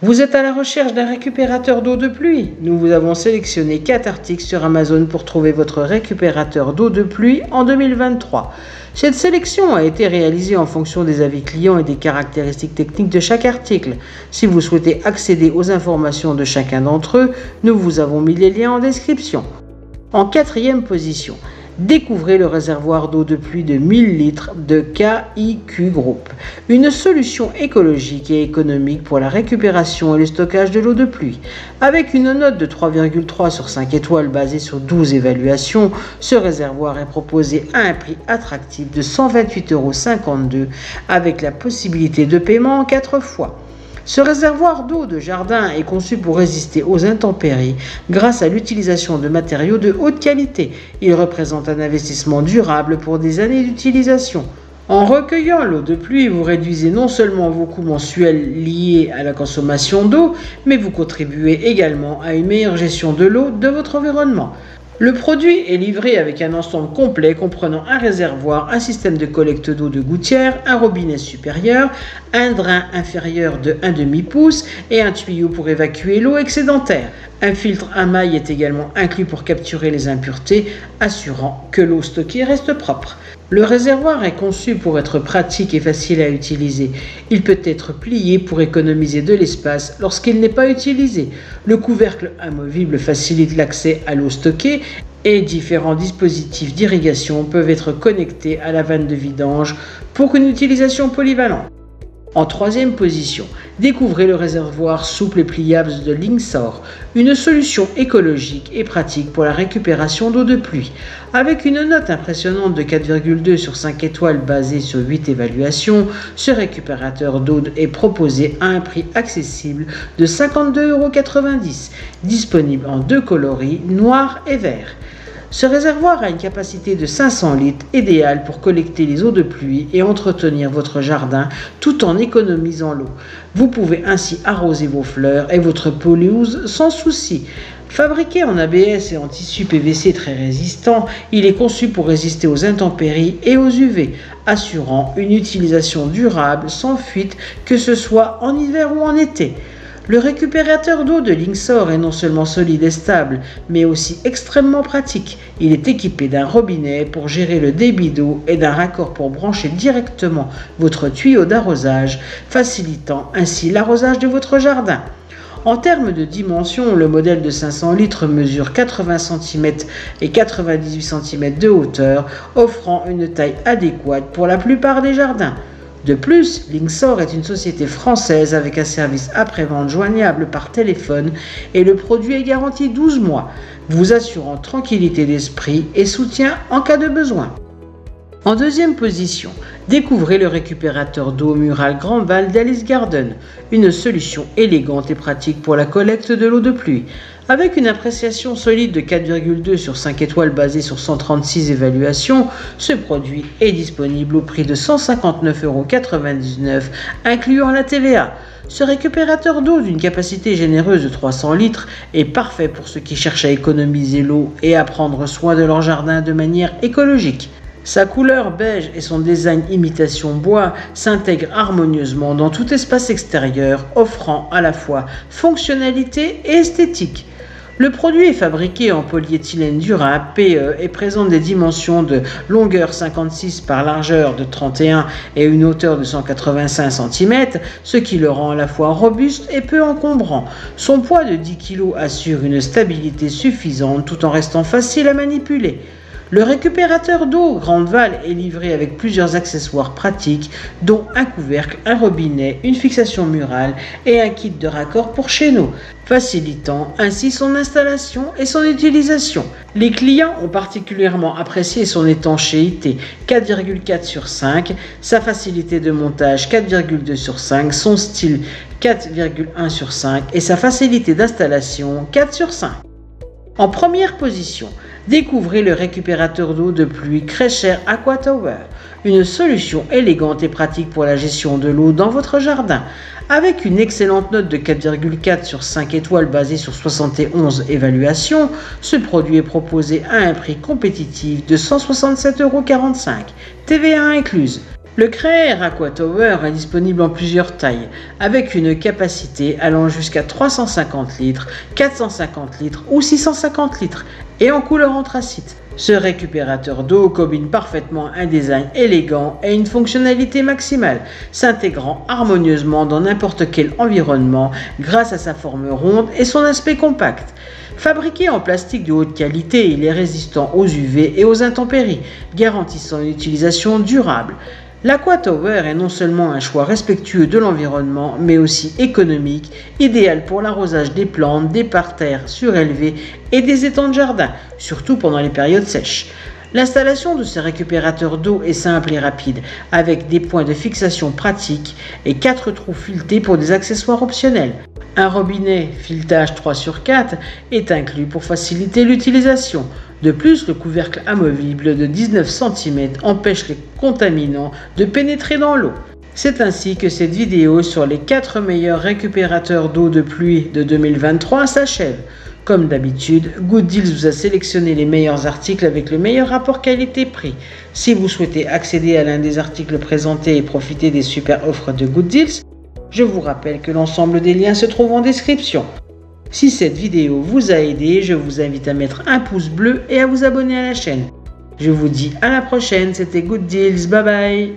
Vous êtes à la recherche d'un récupérateur d'eau de pluie? Nous vous avons sélectionné 4 articles sur Amazon pour trouver votre récupérateur d'eau de pluie en 2023. Cette sélection a été réalisée en fonction des avis clients et des caractéristiques techniques de chaque article. Si vous souhaitez accéder aux informations de chacun d'entre eux, nous vous avons mis les liens en description. En 4e position, découvrez le réservoir d'eau de pluie de 1000 litres de KIQ Group, une solution écologique et économique pour la récupération et le stockage de l'eau de pluie. Avec une note de 3,3 sur 5 étoiles basée sur 12 évaluations, ce réservoir est proposé à un prix attractif de 128,52 € avec la possibilité de paiement en 4 fois. Ce réservoir d'eau de jardin est conçu pour résister aux intempéries grâce à l'utilisation de matériaux de haute qualité. Il représente un investissement durable pour des années d'utilisation. En recueillant l'eau de pluie, vous réduisez non seulement vos coûts mensuels liés à la consommation d'eau, mais vous contribuez également à une meilleure gestion de l'eau de votre environnement. Le produit est livré avec un ensemble complet comprenant un réservoir, un système de collecte d'eau de gouttière, un robinet supérieur, un drain inférieur de 1/2 pouce et un tuyau pour évacuer l'eau excédentaire. Un filtre à maille est également inclus pour capturer les impuretés, assurant que l'eau stockée reste propre. Le réservoir est conçu pour être pratique et facile à utiliser. Il peut être plié pour économiser de l'espace lorsqu'il n'est pas utilisé. Le couvercle amovible facilite l'accès à l'eau stockée et différents dispositifs d'irrigation peuvent être connectés à la vanne de vidange pour une utilisation polyvalente. En 3e position, découvrez le réservoir souple et pliable de Linxor, une solution écologique et pratique pour la récupération d'eau de pluie. Avec une note impressionnante de 4,2 sur 5 étoiles basée sur 8 évaluations, ce récupérateur d'eau est proposé à un prix accessible de 52,90 €, disponible en 2 coloris, noir et vert. Ce réservoir a une capacité de 500 litres, idéal pour collecter les eaux de pluie et entretenir votre jardin tout en économisant l'eau. Vous pouvez ainsi arroser vos fleurs et votre pelouse sans souci. Fabriqué en ABS et en tissu PVC très résistant, il est conçu pour résister aux intempéries et aux UV, assurant une utilisation durable sans fuite, que ce soit en hiver ou en été. Le récupérateur d'eau de Linxor est non seulement solide et stable, mais aussi extrêmement pratique. Il est équipé d'un robinet pour gérer le débit d'eau et d'un raccord pour brancher directement votre tuyau d'arrosage, facilitant ainsi l'arrosage de votre jardin. En termes de dimension, le modèle de 500 litres mesure 80 cm et 98 cm de hauteur, offrant une taille adéquate pour la plupart des jardins. De plus, Linxor est une société française avec un service après-vente joignable par téléphone et le produit est garanti 12 mois, vous assurant tranquillité d'esprit et soutien en cas de besoin. En 2e position, découvrez le récupérateur d'eau mural Grand Val d'Alice Garden, une solution élégante et pratique pour la collecte de l'eau de pluie. Avec une appréciation solide de 4,2 sur 5 étoiles basée sur 136 évaluations, ce produit est disponible au prix de 159,99 € incluant la TVA. Ce récupérateur d'eau d'une capacité généreuse de 300 litres est parfait pour ceux qui cherchent à économiser l'eau et à prendre soin de leur jardin de manière écologique. Sa couleur beige et son design imitation bois s'intègrent harmonieusement dans tout espace extérieur, offrant à la fois fonctionnalité et esthétique. Le produit est fabriqué en polyéthylène durable PE et présente des dimensions de longueur 56 par largeur de 31 et une hauteur de 185 cm, ce qui le rend à la fois robuste et peu encombrant. Son poids de 10 kg assure une stabilité suffisante tout en restant facile à manipuler. Le récupérateur d'eau Grande Val est livré avec plusieurs accessoires pratiques, dont un couvercle, un robinet, une fixation murale et un kit de raccord pour chéneaux, facilitant ainsi son installation et son utilisation. Les clients ont particulièrement apprécié son étanchéité 4,4 sur 5, sa facilité de montage 4,2 sur 5, son style 4,1 sur 5 et sa facilité d'installation 4 sur 5. En première position, découvrez le récupérateur d'eau de pluie Krescher Aqua Tower, une solution élégante et pratique pour la gestion de l'eau dans votre jardin. Avec une excellente note de 4,4 sur 5 étoiles basée sur 71 évaluations, ce produit est proposé à un prix compétitif de 167,45 €, TVA incluse. Le Créair AquaTower est disponible en plusieurs tailles, avec une capacité allant jusqu'à 350 litres, 450 litres ou 650 litres, et en couleur anthracite. Ce récupérateur d'eau combine parfaitement un design élégant et une fonctionnalité maximale, s'intégrant harmonieusement dans n'importe quel environnement grâce à sa forme ronde et son aspect compact. Fabriqué en plastique de haute qualité, il est résistant aux UV et aux intempéries, garantissant une utilisation durable. L'AquaTower est non seulement un choix respectueux de l'environnement, mais aussi économique, idéal pour l'arrosage des plantes, des parterres surélevés et des étangs de jardin, surtout pendant les périodes sèches. L'installation de ces récupérateurs d'eau est simple et rapide, avec des points de fixation pratiques et 4 trous filetés pour des accessoires optionnels. Un robinet filetage 3/4 est inclus pour faciliter l'utilisation. De plus, le couvercle amovible de 19 cm empêche les contaminants de pénétrer dans l'eau. C'est ainsi que cette vidéo sur les 4 meilleurs récupérateurs d'eau de pluie de 2023 s'achève. Comme d'habitude, Good Deals vous a sélectionné les meilleurs articles avec le meilleur rapport qualité-prix. Si vous souhaitez accéder à l'un des articles présentés et profiter des super offres de Good Deals, je vous rappelle que l'ensemble des liens se trouvent en description. Si cette vidéo vous a aidé, je vous invite à mettre un pouce bleu et à vous abonner à la chaîne. Je vous dis à la prochaine, c'était Good Deals, bye bye.